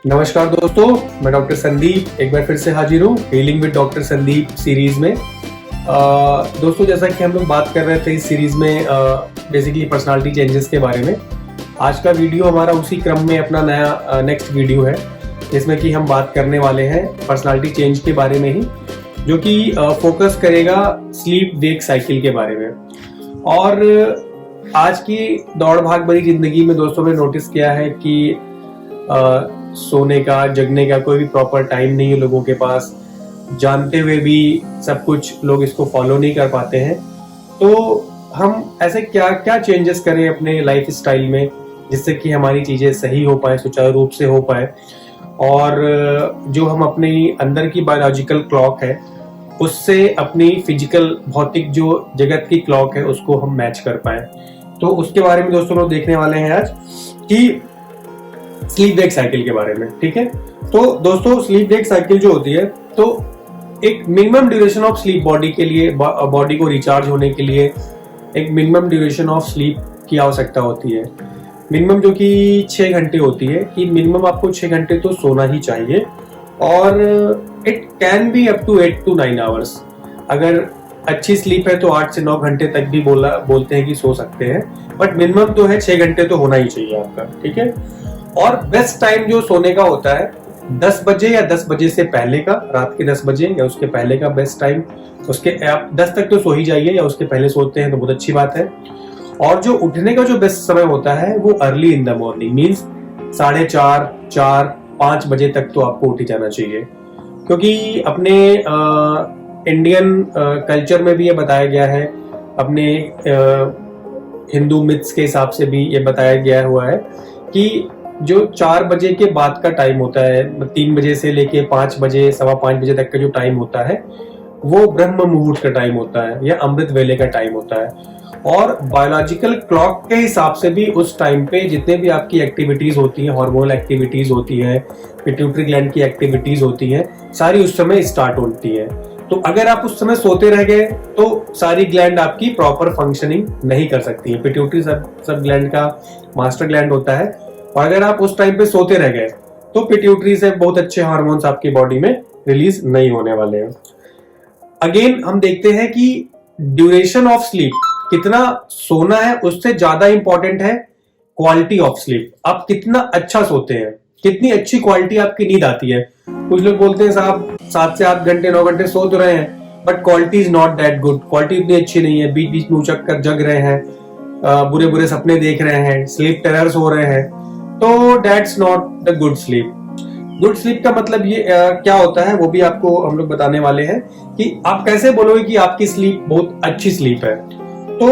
नमस्कार दोस्तों, मैं डॉक्टर संदीप एक बार फिर से हाजिर हूँ healing with doctor Sandeep series में। दोस्तों, जैसा कि हम लोग बात कर रहे थे इस सीरीज में बेसिकली पर्सनालिटी चेंजेस के बारे में। आज का वीडियो हमारा उसी क्रम में अपना नया नेक्स्ट वीडियो है, जिसमें कि हम बात करने वाले हैं पर्सनालिटी चेंज के बारे में ही, जो कि फोकस करेगा स्लीप वेक साइकिल के बारे में। और आज की दौड़ भाग भरी जिंदगी में दोस्तों ने नोटिस किया है कि सोने का जगने का कोई भी प्रॉपर टाइम नहीं है लोगों के पास। जानते हुए भी सब कुछ लोग इसको फॉलो नहीं कर पाते हैं। तो हम ऐसे क्या क्या चेंजेस करें अपने लाइफ स्टाइल में, जिससे कि हमारी चीजें सही हो पाए, सुचारू रूप से हो पाए, और जो हम अपनी अंदर की बायोलॉजिकल क्लॉक है उससे अपनी फिजिकल भौतिक जो जगत की क्लॉक है उसको हम मैच कर पाए। तो उसके बारे में दोस्तों लोग देखने वाले हैं आज कि स्लीप वेक साइकिल के बारे में। ठीक है, तो दोस्तों स्लीप वेक साइकिल जो होती है, तो एक minimum duration of sleep body के लिए, बॉडी को रिचार्ज होने के लिए एक मिनिमम ड्यूरेशन ऑफ स्लीप की आवश्यकता होती है। मिनिमम जो कि 6 घंटे होती है, कि मिनिमम आपको 6 घंटे तो सोना ही चाहिए, और it can be up to 8 to 9 hours. अगर अच्छी स्लीप है तो 8 से 9 घंटे तक भी बोलते हैं कि सो सकते हैं, बट मिनिमम तो है 6 घंटे तो होना ही चाहिए आपका। ठीक है, और बेस्ट टाइम जो सोने का होता है 10 बजे या 10 बजे से पहले का, रात के 10 बजे या उसके पहले का बेस्ट टाइम। उसके आप 10 तक तो सो ही जाइए, या उसके पहले सोते हैं तो बहुत अच्छी बात है। और जो उठने का जो बेस्ट समय होता है वो early in the morning, means 4:30, 4, 5 बजे तक तो आपको उठ ही जाना चाहिए। क्योंकि अपने इंडियन कल्चर में भी ये बताया गया है, अपने हिंदू मिथ्स के हिसाब से भी ये बताया गया हुआ है कि जो 4 बजे के बाद का टाइम होता है, 3 बजे से लेके 5 बजे, 5:15 बजे तक का जो टाइम होता है वो ब्रह्म मुहूर्त का टाइम होता है, या अमृत वेले का टाइम होता है। और बायोलॉजिकल क्लॉक के हिसाब से भी उस टाइम पे जितने भी आपकी एक्टिविटीज होती हैं, हार्मोनल एक्टिविटीज होती हैं, पिट्यूटरी ग्लैंड की एक्टिविटीज होती हैं, सारी उस समय स्टार्ट होती हैं। तो अगर आप उस समय सोते रह गए तो सारी ग्लैंड आपकी प्रॉपर फंक्शनिंग नहीं कर सकती है। पिट्यूटरी सब ग्लैंड का मास्टर ग्लैंड होता है, और अगर आप उस टाइम पे सोते रह गए तो पिट्यूटरी से बहुत अच्छे हार्मोन्स आपकी बॉडी में रिलीज नहीं होने वाले हैं। अगेन हम देखते हैं कि ड्यूरेशन ऑफ स्लीप, कितना सोना है, उससे ज्यादा इंपॉर्टेंट है क्वालिटी ऑफ स्लीप। आप कितना अच्छा सोते हैं, कितनी अच्छी क्वालिटी आपकी नींद आती है। कुछ लोग बोलते हैं साहब 7 से 8 घंटे 9 घंटे सो तो रहे हैं, but quality is not that good. Quality इतनी अच्छी नहीं है, बीच बीच में उचक कर जग रहे हैं, बुरे बुरे सपने देख रहे हैं, स्लीप टेरर्स हो रहे हैं, तो that's not the good sleep. Good sleep का मतलब ये क्या होता है वो भी आपको हम लोग बताने वाले हैं, कि आप कैसे बोलोगे कि आपकी स्लीप बहुत अच्छी स्लीप है। तो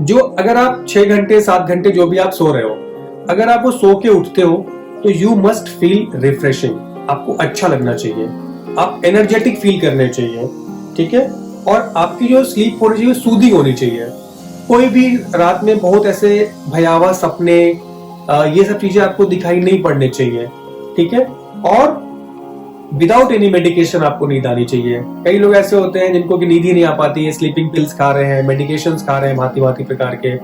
जो अगर आप 6 घंटे 7 घंटे जो भी आप सो रहे हो, अगर आप वो सो के उठते हो तो यू मस्ट फील रिफ्रेशिंग। आपको अच्छा लगना चाहिए, आप एनर्जेटिक फील करने चाहिए। ठीक है, और आपकी जो स्लीप होनी चाहिए सूदिंग होनी चाहिए। कोई भी रात में बहुत ऐसे भयावह सपने, ये सब चीजें आपको दिखाई नहीं पड़नी चाहिए। ठीक है, और विदाउट एनी मेडिकेशन आपको नींद आनी चाहिए। कई लोग ऐसे होते हैं जिनको की नींद ही नहीं आ पाती है, स्लीपिंग पिल्स खा रहे हैं, मेडिकेशन खा रहे हैं भांति भांति प्रकार के,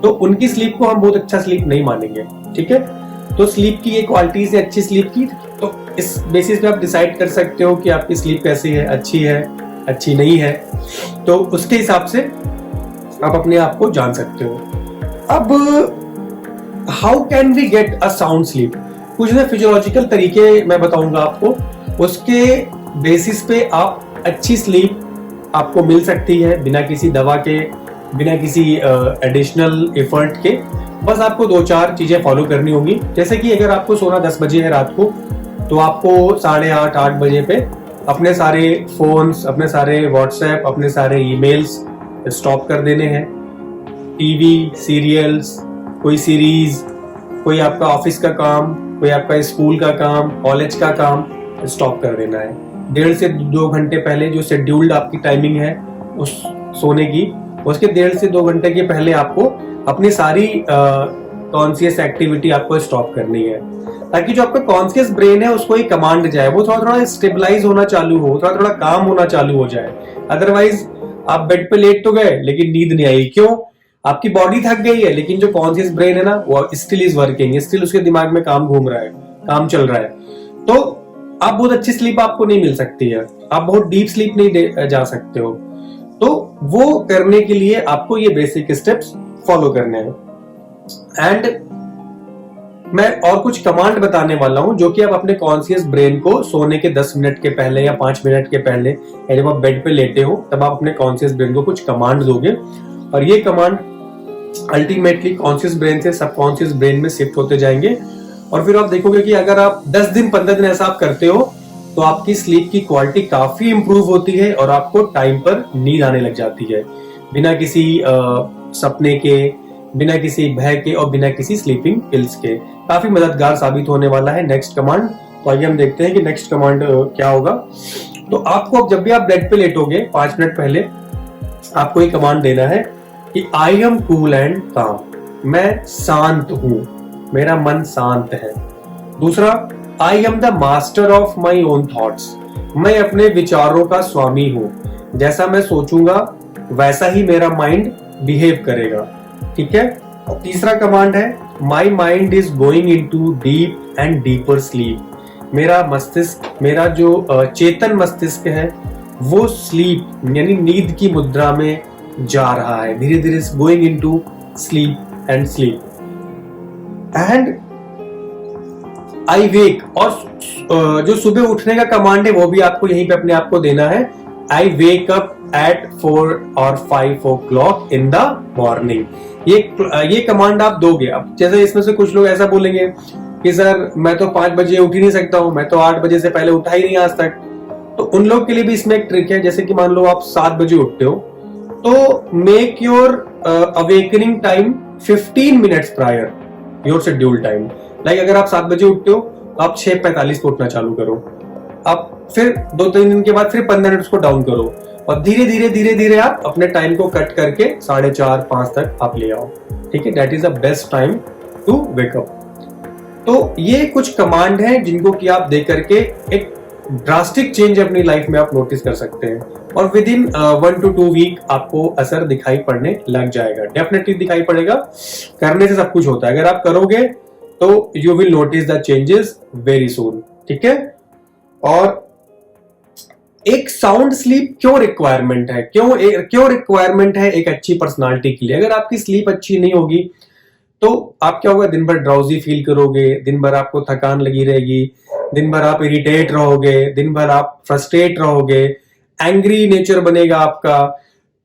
तो उनकी स्लीप को हम बहुत अच्छा स्लीप नहीं मानेंगे। ठीक है, तो स्लीप की ये क्वालिटी से अच्छी स्लीप की, तो इस बेसिस पे आप डिसाइड कर सकते हो कि आपकी स्लीप कैसी है, अच्छी नहीं है, तो उसके हिसाब से आप अपने आप को जान सकते हो। अब how can we get a sound sleep, कुछ ना फिजियोलॉजिकल तरीके मैं बताऊंगा आपको, उसके बेसिस पे आप अच्छी स्लीप आपको मिल सकती है बिना किसी दवा के, बिना किसी एडिशनल एफर्ट के। बस आपको 2-4 चीजें फॉलो करनी होंगी। जैसे कि अगर आपको सोना 10 बजे है रात को, तो आपको 8:30 8 बजे पे अपने सारे फोन्स, अपने सारे व्हाट्सएप, अपने सारे ईमेल्स स्टॉप कर देने हैं। टीवी सीरियल्स, कोई सीरीज, कोई आपका ऑफिस का काम, कोई आपका स्कूल का काम, कॉलेज का काम स्टॉप कर देना है। 1.5 से 2 घंटे पहले जो शेड्यूल्ड आपकी टाइमिंग है उस सोने की, उसके 1.5 से 2 घंटे के पहले आपको अपनी सारी कॉन्शियस एक्टिविटी आपको स्टॉप करनी है, ताकि जो आपका कॉन्शियस ब्रेन है उसको एक कमांड जाए, वो थोड़ा थोड़ा स्टेबलाइज होना चालू हो, थोड़ा थोड़ा काम होना चालू हो जाए। अदरवाइज आप बेड पे लेट तो गए लेकिन नींद नहीं आई। क्यों? आपकी बॉडी थक गई है, लेकिन जो कॉन्शियस ब्रेन है ना वो स्टिल इज वर्किंग, स्टिल उसके दिमाग में काम घूम रहा है, काम चल रहा है। तो आप बहुत अच्छी स्लीप आपको नहीं मिल सकती है, आप बहुत डीप स्लीप नहीं जा सकते हो। तो वो करने के लिए आपको ये बेसिक स्टेप्स फॉलो करने हैं। एंड मैं और कुछ कमांड बताने वाला हूं जो कि आप अपने कॉन्शियस ब्रेन को सोने के 10 मिनट के पहले या 5 मिनट के पहले, या जब आप बेड पे लेटे हो तब आप अपने कॉन्शियस ब्रेन को कुछ कमांड दोगे, और ये कमांड अल्टीमेटली कॉन्शियस ब्रेन से सबकॉन्शियस ब्रेन में शिफ्ट होते जाएंगे। और फिर आप देखोगे कि अगर आप 10 दिन 15 दिन ऐसा आप करते हो तो आपकी स्लीप की क्वालिटी काफी इंप्रूव होती है और आपको टाइम पर नींद आने लग जाती है, बिना किसी सपने के, बिना किसी भय के और बिना किसी स्लीपिंग पिल्स के। काफी मददगार साबित होने वाला है नेक्स्ट कमांड। तो आइए हम देखते हैं कि नेक्स्ट कमांड क्या होगा। तो आपको अब जब भी आप बेड पे लेटोगे 5 मिनट पहले आपको ये कमांड देना है कि आई एम कूल एंड काम, मैं शांत हूं, मेरा मन शांत है। दूसरा, I am the master of my own thoughts, मैं अपने विचारों का स्वामी हूं, जैसा मैं सोचूंगा वैसा ही मेरा माइंड बिहेव करेगा। ठीक है। और तीसरा कमांड है my mind is going into deep and deeper sleep, मेरा मस्तिष्क, मेरा जो चेतन मस्तिष्क है वो स्लीप यानी नींद की मुद्रा में जा रहा है, धीरे धीरे going into sleep and sleep. And I wake, और जो सुबह उठने का कमांड है वो भी आपको यहीं पे अपने आप को देना है। आई वेक अप एट 4 और 5 o'clock इन द मॉर्निंग। ये कमांड आप दोगे। अब जैसे इसमें से कुछ लोग ऐसा बोलेंगे कि सर मैं तो 5 बजे उठ ही नहीं सकता हूं, मैं तो 8 बजे से पहले उठा ही नहीं आज तक। तो उन लोग के लिए भी इसमें एक ट्रिक है। जैसे कि मान लो आप 7 बजे उठते हो तो make your awakening time 15 minutes prior your schedule time. Like अगर आप 7 बजे उठते हो तो आप 6:45 को उठना चालू करो। अब फिर 2-3 दिन के बाद फिर 15 मिनट उसको डाउन करो और धीरे धीरे धीरे धीरे आप अपने टाइम को कट करके 4:30-5 तक आप ले आओ। ठीक है, that is the best time to wake up. तो ये कुछ कमांड हैं जिनको कि आप देख करके एक ड्रास्टिक चेंज अपनी लाइफ में आप नोटिस कर सकते हैं और विद इन 1 to 2 वीक आपको असर दिखाई पड़ने लग जाएगा। डेफिनेटली दिखाई पड़ेगा, करने से सब कुछ होता है। अगर आप करोगे तो you will notice the changes very soon. ठीक है। और एक साउंड स्लीप क्यों रिक्वायरमेंट है, क्यों रिक्वायरमेंट है एक अच्छी पर्सनालिटी के लिए। अगर आपकी स्लीप अच्छी नहीं होगी तो आप क्या होगा, दिन भर ड्राउजी फील करोगे, दिन भर आपको थकान लगी रहेगी, दिन भर आप इरिटेट रहोगे, दिन भर आप फ्रस्ट्रेट रहोगे, एंग्री नेचर बनेगा आपका।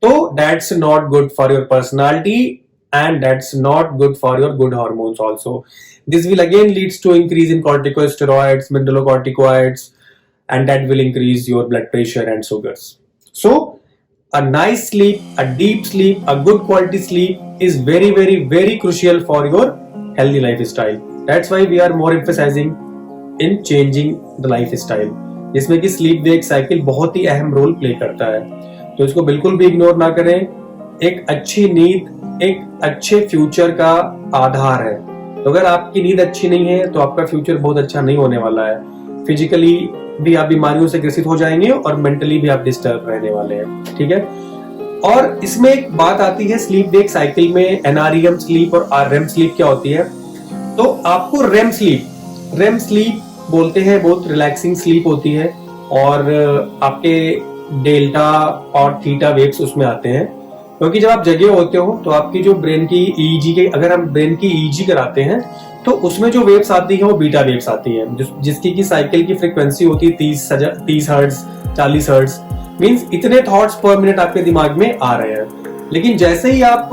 तो that's not good for your personality and that's not good for your good hormones also. This will again leads to increase in corticosteroids, mineralocorticoids, and that will increase your blood pressure and sugars. So a nice sleep, a deep sleep, a good quality sleep is very very very crucial for your healthy lifestyle. That's why we are more emphasizing in changing the lifestyle, जिसमें कि sleep wake cycle बहुत ही अहम role play करता है। तो इसको बिल्कुल भी इग्नोर ना करें। एक अच्छी नींद एक अच्छे फ्यूचर का आधार है। तो अगर आपकी नींद अच्छी नहीं है तो आपका फ्यूचर बहुत अच्छा नहीं होने वाला है। फिजिकली भी आप बीमारियों से ग्रसित हो जाएंगे और मेंटली भी आप डिस्टर्ब रहने वाले हैं। ठीक है। और इसमें एक बात आती है स्लीप वेक साइकिल में, एनआरईएम स्लीप और आरएम स्लीप क्या होती है। तो आपको रेम स्लीप बोलते हैं, बहुत रिलैक्सिंग स्लीप होती है और आपके डेल्टा और थीटा वेव्स उसमें आते हैं। क्योंकि जब आप जगे होते हो तो आपकी जो ब्रेन की ईईजी के, अगर हम ब्रेन की ईईजी कराते हैं तो उसमें जो वेव्स आती है वो बीटा वेव्स आती है, जिसकी की साइकिल की फ्रीक्वेंसी होती है 30 हर्ट्ज, 40 हर्ट्ज। मींस इतने थॉट्स पर मिनट आपके दिमाग में आ रहे हैं। लेकिन जैसे ही आप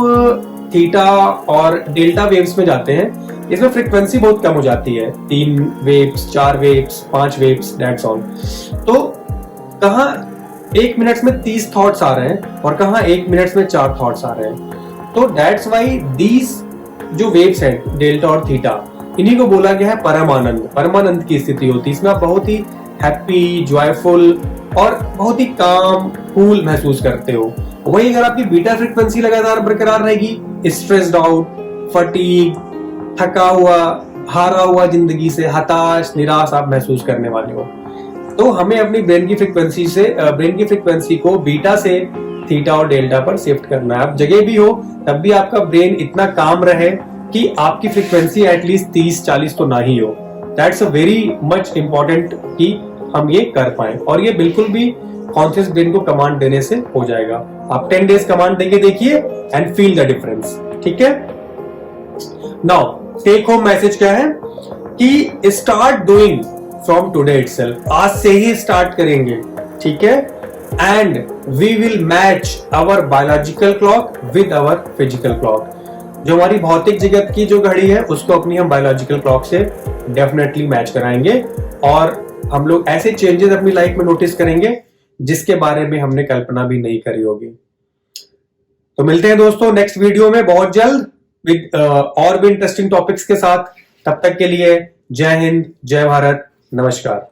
थीटा और डेल्टा वेव्स में जाते हैं इसमें फ्रीक्वेंसी बहुत कम हो जाती है, 3 waves, 4 waves, 5 waves, that's all. तो कहाँ 1 मिनट में 30 थॉट्स आ रहे हैं और कहाँ 1 मिनट में 4 थॉट्स आ रहे हैं। तो दैट्स वाई दीज जो वेव्स हैं डेल्टा और थीटा, इन्हीं को बोला गया है परमानंद की स्थिति होती है। इसमें आप बहुत ही हैप्पी, जॉयफुल और बहुत ही काम, कूल महसूस करते हो। वही अगर आपकी बीटा फ्रीक्वेंसी लगातार बरकरार रहेगी, स्ट्रेस्ड आउट, फटीग, थका हुआ, हारा हुआ जिंदगी से, हताश, निराश आप महसूस करने वाले हो। तो हमें अपनी ब्रेन की फ्रीक्वेंसी को बीटा से थीटा और डेल्टा पर शिफ्ट करना है। आप जगह भी हो तब भी आपका ब्रेन इतना काम रहे कि आपकी फ्रीक्वेंसी एटलीस्ट 30-40 तो ना ही हो। That's a very much important कि हम ये कर पाए, और ये बिल्कुल भी कॉन्शियस ब्रेन को कमांड देने से हो जाएगा। आप 10 डेज कमांड देके देखिए एंड फील द डिफरेंस। ठीक है, नाउ टेक होम मैसेज क्या है कि start doing from today itself, आज से ही स्टार्ट करेंगे। ठीक है, and we will match our biological clock with our physical clock. जो हमारी भौतिक जगत की जो घड़ी है उसको अपनी हम बायोलॉजिकल क्लॉक से डेफिनेटली मैच कराएंगे, और हम लोग ऐसे चेंजेस अपनी लाइफ में नोटिस करेंगे जिसके बारे में हमने कल्पना भी नहीं करी होगी। तो मिलते हैं दोस्तों नेक्स्ट वीडियो में बहुत जल्द विद और भी इंटरेस्टिंग टॉपिक्स के साथ। तब तक के लिए जय हिंद, जय भारत, नमस्कार।